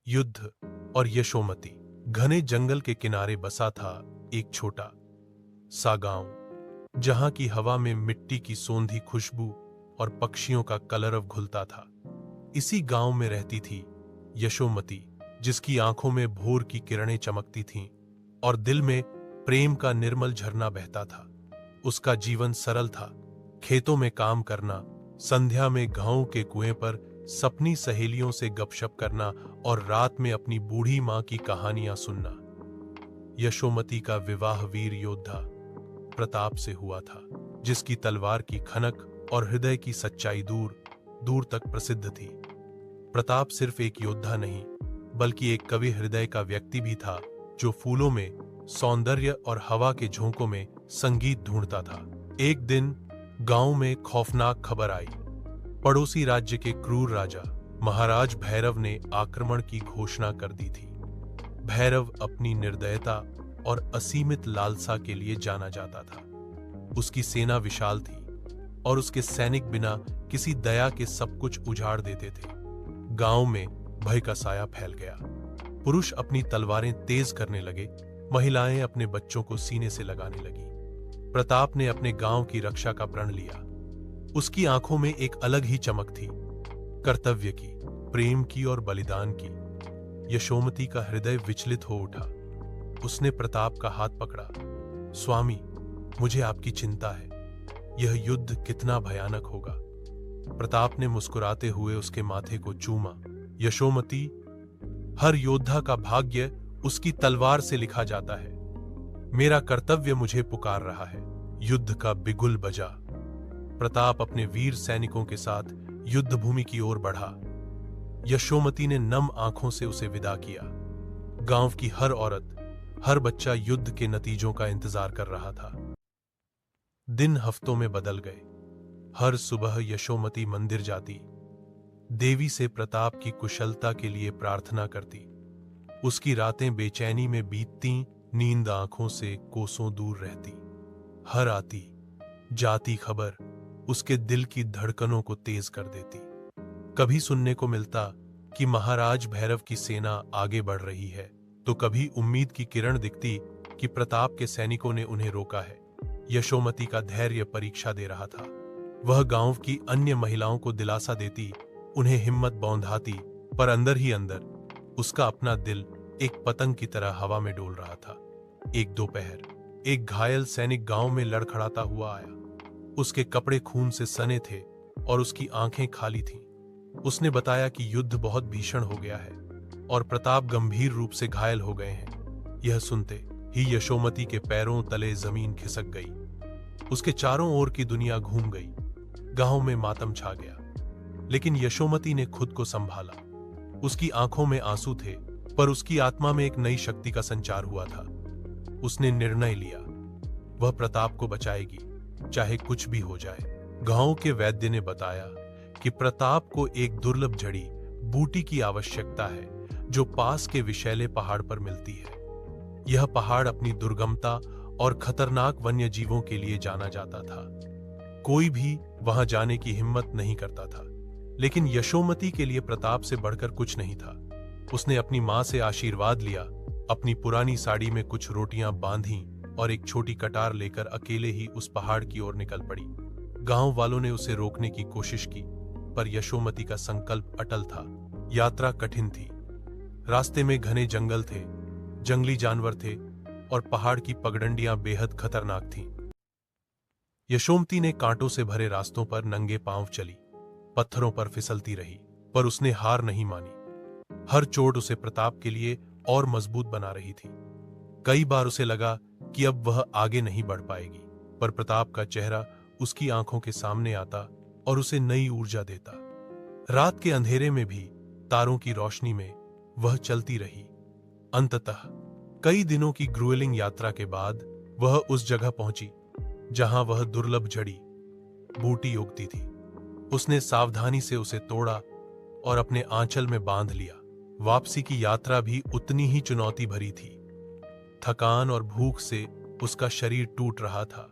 युद्ध और यशोमती। घने जंगल के किनारे बसा था एक छोटा सा गांव, जहां की हवा में मिट्टी की सोंधी खुशबू और पक्षियों का कलरव घुलता था। इसी गांव में रहती थी यशोमती, जिसकी आंखों में भोर की किरणें चमकती थीं और दिल में प्रेम का निर्मल झरना बहता था। उसका जीवन सरल था, खेतों में काम करना, संध्या में गांव के कुएं पर सपनी सहेलियों से गपशप करना और रात में अपनी बूढ़ी मां की कहानियां सुनना। यशोमती का विवाह वीर योद्धा प्रताप से हुआ था, जिसकी तलवार की खनक और हृदय की सच्चाई दूर दूर तक प्रसिद्ध थी। प्रताप सिर्फ एक योद्धा नहीं, बल्कि एक कवि हृदय का व्यक्ति भी था, जो फूलों में सौंदर्य और हवा के झोंकों में संगीत ढूंढता था। एक दिन गांव में खौफनाक खबर आई। पड़ोसी राज्य के क्रूर राजा महाराज भैरव ने आक्रमण की घोषणा कर दी थी। भैरव अपनी निर्दयता और असीमित लालसा के लिए जाना जाता था। उसकी सेना विशाल थी और उसके सैनिक बिना किसी दया के सब कुछ उजाड़ देते थे। गांव में भय का साया फैल गया। पुरुष अपनी तलवारें तेज करने लगे, महिलाएं अपने बच्चों को सीने से लगाने लगी। प्रताप ने अपने गांव की रक्षा का प्रण लिया। उसकी आंखों में एक अलग ही चमक थी, कर्तव्य की, प्रेम की और बलिदान की। यशोमती का हृदय विचलित हो उठा। उसने प्रताप का हाथ पकड़ा। स्वामी, मुझे आपकी चिंता है। यह युद्ध कितना भयानक होगा। प्रताप ने मुस्कुराते हुए उसके माथे को चूमा। यशोमती, हर योद्धा का भाग्य उसकी तलवार से लिखा जाता है। मेरा कर्तव्य मुझे पुकार रहा है। युद्ध का बिगुल बजा। प्रताप अपने वीर सैनिकों के साथ युद्ध भूमि की ओर बढ़ा। यशोमती ने नम आंखों से उसे विदा किया। गांव की हर औरत, हर बच्चा युद्ध के नतीजों का इंतजार कर रहा था। दिन हफ्तों में बदल गए। हर सुबह यशोमती मंदिर जाती, देवी से प्रताप की कुशलता के लिए प्रार्थना करती। उसकी रातें बेचैनी में बीतती, नींद आंखों से कोसों दूर रहती। हर आती जाती खबर उसके दिल की धड़कनों को तेज कर देती। कभी सुनने को मिलता कि महाराज भैरव की सेना आगे बढ़ रही है, तो कभी उम्मीद की किरण दिखती कि प्रताप के सैनिकों ने उन्हें रोका है। यशोमती का धैर्य परीक्षा दे रहा था। वह गांव की अन्य महिलाओं को दिलासा देती, उन्हें हिम्मत बौंधाती, पर अंदर ही अंदर उसका अपना दिल एक पतंग की तरह हवा में डोल रहा था। एक दोपहर एक घायल सैनिक गांव में लड़खड़ाता हुआ आया। उसके कपड़े खून से सने थे और उसकी आंखें खाली थीं। उसने बताया कि युद्ध बहुत भीषण हो गया है और प्रताप गंभीर रूप से घायल हो गए हैं। यह सुनते ही यशोमती के पैरों तले जमीन खिसक गई। उसके चारों ओर की दुनिया घूम गई। गांव में मातम छा गया, लेकिन यशोमती ने खुद को संभाला। उसकी आंखों में आंसू थे, पर उसकी आत्मा में एक नई शक्ति का संचार हुआ था। उसने निर्णय लिया, वह प्रताप को बचाएगी, चाहे कुछ भी हो जाए। गांव के वैद्य ने बताया कि प्रताप को एक दुर्लभ जड़ी बूटी की आवश्यकता है, जो पास के विशैले पहाड़ पर मिलती है। यह पहाड़ अपनी दुर्गमता और खतरनाक वन्य जीवों के लिए जाना जाता था। कोई भी वहां जाने की हिम्मत नहीं करता था, लेकिन यशोमती के लिए प्रताप से बढ़कर कुछ नहीं था। उसने अपनी मां से आशीर्वाद लिया, अपनी पुरानी साड़ी में कुछ रोटियां बांधी और एक छोटी कटार लेकर अकेले ही उस पहाड़ की ओर निकल पड़ी। गांव वालों ने उसे रोकने की कोशिश की, पर यशोमती का संकल्प अटल था। यात्रा कठिन थी। रास्ते में घने जंगल थे, जंगली जानवर थे और पहाड़ की पगडंडियां बेहद खतरनाक थीं। यशोमती ने कांटों से भरे रास्तों पर नंगे पांव चली, पत्थरों पर फिसलती रही, पर उसने हार नहीं मानी। हर चोट उसे प्रताप के लिए और मजबूत बना रही थी। कई बार उसे लगा कि अब वह आगे नहीं बढ़ पाएगी, पर प्रताप का चेहरा उसकी आंखों के सामने आता और उसे नई ऊर्जा देता। रात के अंधेरे में भी तारों की रोशनी में वह चलती रही। अंततः कई दिनों की ग्रुएलिंग यात्रा के बाद वह उस जगह पहुंची जहां वह दुर्लभ जड़ी बूटी उगती थी। उसने सावधानी से उसे तोड़ा और अपने आंचल में बांध लिया। वापसी की यात्रा भी उतनी ही चुनौती भरी थी। थकान और भूख से उसका शरीर टूट रहा था,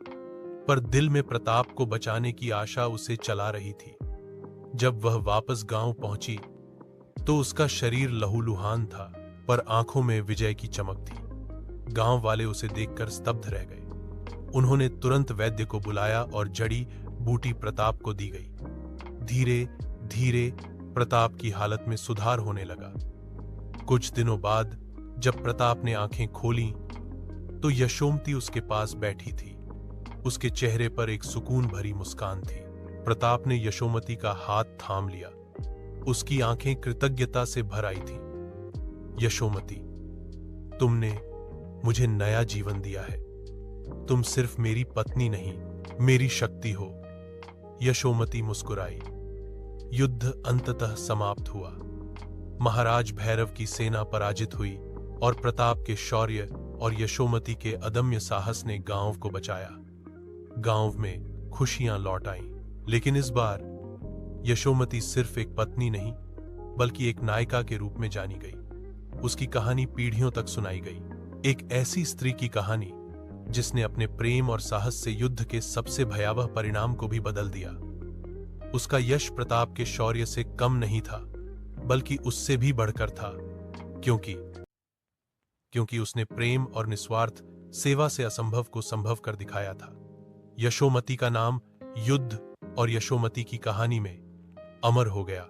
पर दिल में प्रताप को बचाने की आशा उसे चला रही थी। जब वह वापस गांव पहुंची तो उसका शरीर लहूलुहान था, पर आंखों में विजय की चमक थी। गांव वाले उसे देखकर स्तब्ध रह गए। उन्होंने तुरंत वैद्य को बुलाया और जड़ी बूटी प्रताप को दी गई। धीरे धीरे प्रताप की हालत में सुधार होने लगा। कुछ दिनों बाद जब प्रताप ने आंखें खोलीं, तो यशोमती उसके पास बैठी थी। उसके चेहरे पर एक सुकून भरी मुस्कान थी। प्रताप ने यशोमती का हाथ थाम लिया। उसकी आंखें कृतज्ञता से भर आई थीं। यशोमती, तुमने मुझे नया जीवन दिया है। तुम सिर्फ मेरी पत्नी नहीं, मेरी शक्ति हो। यशोमती मुस्कुराई। युद्ध अंततः समाप्त हुआ। महाराज भैरव की सेना पराजित हुई और प्रताप के शौर्य और यशोमती के अदम्य साहस ने गांव को बचाया। गांव में खुशियां लौट आईं, लेकिन इस बार यशोमती सिर्फ एक पत्नी नहीं, बल्कि एक नायिका के रूप में जानी गई। उसकी कहानी पीढ़ियों तक सुनाई गई। एक ऐसी स्त्री की कहानी जिसने अपने प्रेम और साहस से युद्ध के सबसे भयावह परिणाम को भी बदल दिया। उसका यश प्रताप के शौर्य से कम नहीं था, बल्कि उससे भी बढ़कर था, क्योंकि उसने प्रेम और निस्वार्थ सेवा से असंभव को संभव कर दिखाया था। यशोमती का नाम युद्ध और यशोमती की कहानी में अमर हो गया।